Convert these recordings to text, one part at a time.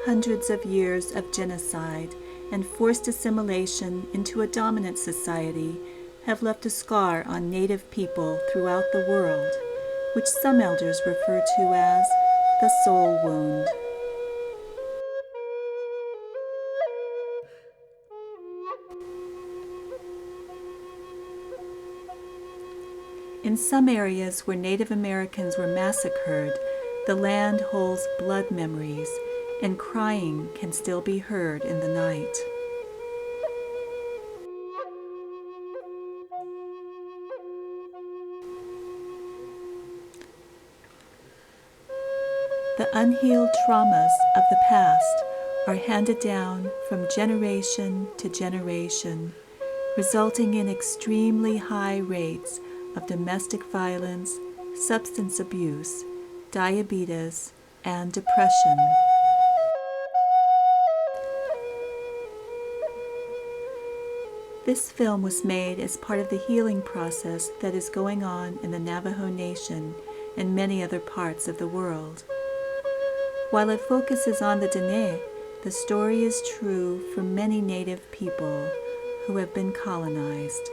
hundreds of years of genocide and forced assimilation into a dominant society have left a scar on Native people throughout the world, which some elders refer to as the soul wound. In some areas where Native Americans were massacred, the land holds blood memories, and crying can still be heard in the night. The unhealed traumas of the past are handed down from generation to generation, resulting in extremely high rates of domestic violence, substance abuse, diabetes, and depression. This film was made as part of the healing process that is going on in the Navajo Nation and many other parts of the world. While it focuses on the Dine, the story is true for many Native people who have been colonized.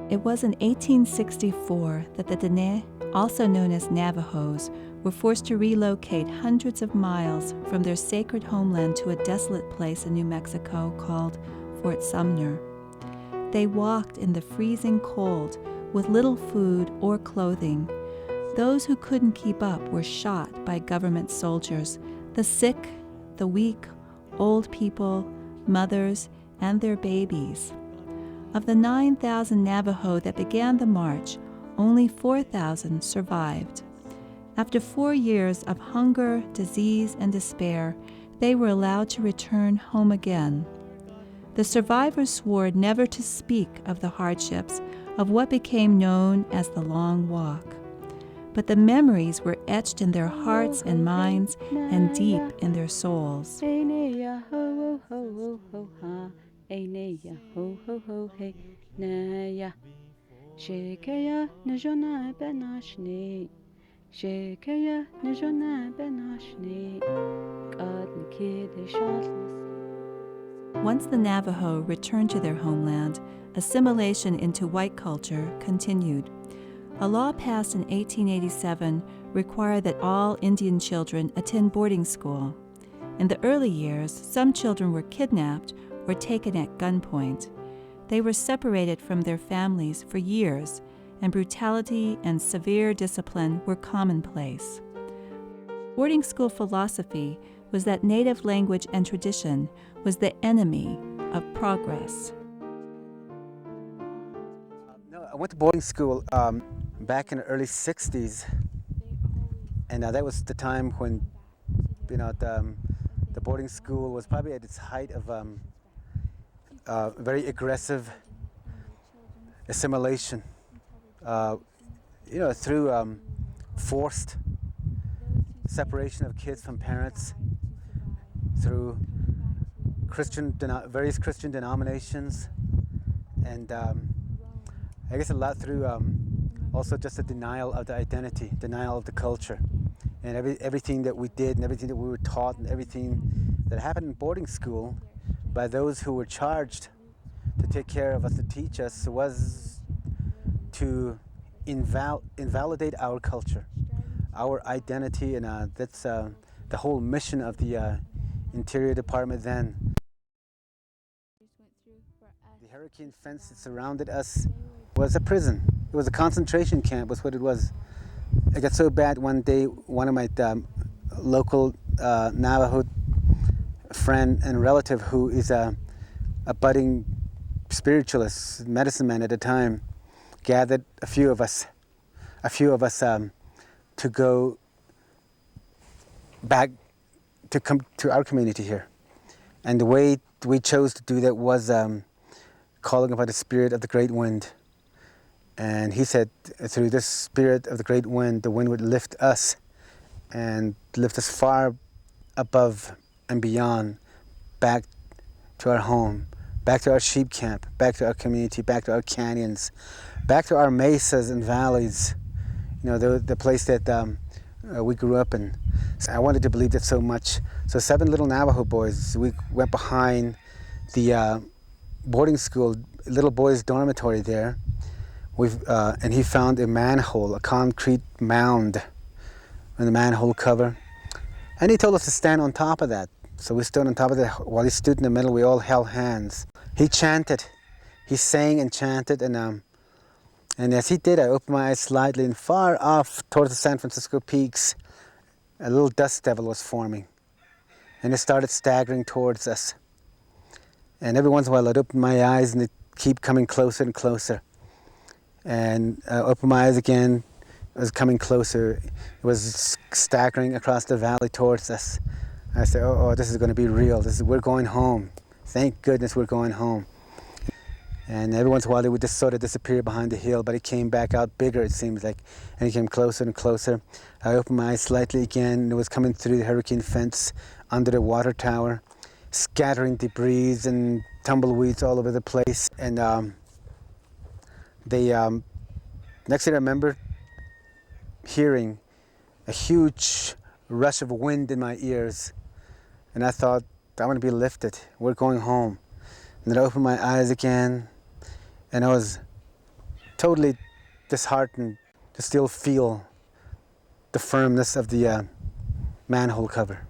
It was in 1864 that the Dine, also known as Navajos, were forced to relocate hundreds of miles from their sacred homeland to a desolate place in New Mexico called Fort Sumner. They walked in the freezing cold with little food or clothing. Those who couldn't keep up were shot by government soldiers. The sick, the weak, old people, mothers, and their babies. Of the 9,000 Navajo that began the march, only 4,000 survived. After 4 years of hunger, disease, and despair, they were allowed to return home again. The survivors swore never to speak of the hardships of what became known as the Long Walk. But the memories were etched in their hearts and minds and deep in their souls. Once the Navajo returned to their homeland, assimilation into white culture continued. A law passed in 1887 required that all Indian children attend boarding school. In the early years, some children were kidnapped or taken at gunpoint. They were separated from their families for years, and brutality and severe discipline were commonplace. Boarding school philosophy was that native language and tradition was the enemy of progress. I went to boarding school back in the early 60s, and that was the time when, the boarding school was probably at its height of very aggressive assimilation, through forced separation of kids from parents, through various Christian denominations, and I guess a lot through also just a denial of the identity, denial of the culture, and everything that we did and everything that we were taught and everything that happened in boarding school by those who were charged to take care of us, to teach us, was to invalidate our culture, our identity, and that's the whole mission of the Interior Department then. The hurricane fence that surrounded us was a prison. It was a concentration camp, was what it was. It got so bad one day, one of my local Navajo friend and relative, who is a budding spiritualist, medicine man at the time, gathered a few of us to go back to come to our community here. And the way we chose to do that was calling upon the spirit of the great wind. And he said, through this spirit of the great wind, the wind would lift us and lift us far above and beyond, back to our home, back to our sheep camp, back to our community, back to our canyons, back to our mesas and valleys, the place that we grew up in. So I wanted to believe that so much. So 7 little Navajo boys, we went behind the boarding school, little boys' dormitory there. And he found a manhole, a concrete mound on the manhole cover. And he told us to stand on top of that. So we stood on top of that. While he stood in the middle, we all held hands. He chanted. He sang and chanted. And as he did, I opened my eyes slightly, and far off towards the San Francisco peaks, a little dust devil was forming. And it started staggering towards us. And every once in a while, I'd open my eyes, and it'd keep coming closer and closer. And I opened my eyes again. It was coming closer. It was staggering across the valley towards us. I said, oh, this is going to be real. We're going home. Thank goodness we're going home. And every once in a while, it would just sort of disappear behind the hill, but it came back out bigger, it seems like, and it came closer and closer. I opened my eyes slightly again, and it was coming through the hurricane fence under the water tower, scattering debris and tumbleweeds all over the place. And next thing I remember, hearing a huge rush of wind in my ears, and I thought, I want to be lifted. We're going home. And then I opened my eyes again, and I was totally disheartened to still feel the firmness of the manhole cover.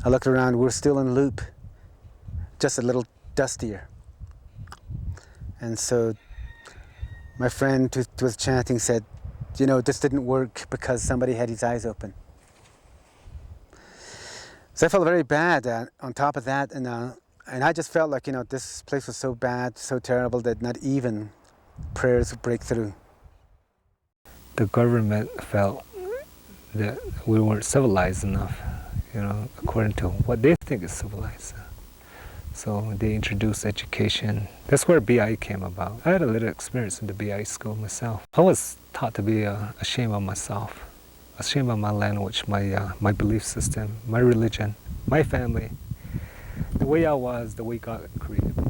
I looked around, we're still in loop, just a little dustier. And so my friend who was chanting said, this didn't work because somebody had his eyes open. So I felt very bad on top of that, and I just felt like, this place was so bad, so terrible, that not even prayers would break through. The government felt that we weren't civilized enough, according to what they think is civilized. So they introduced education. That's where BI came about. I had a little experience in the BI school myself. I was taught to be ashamed of myself, ashamed of my language, my belief system, my religion, my family, the way I was, the way God created me.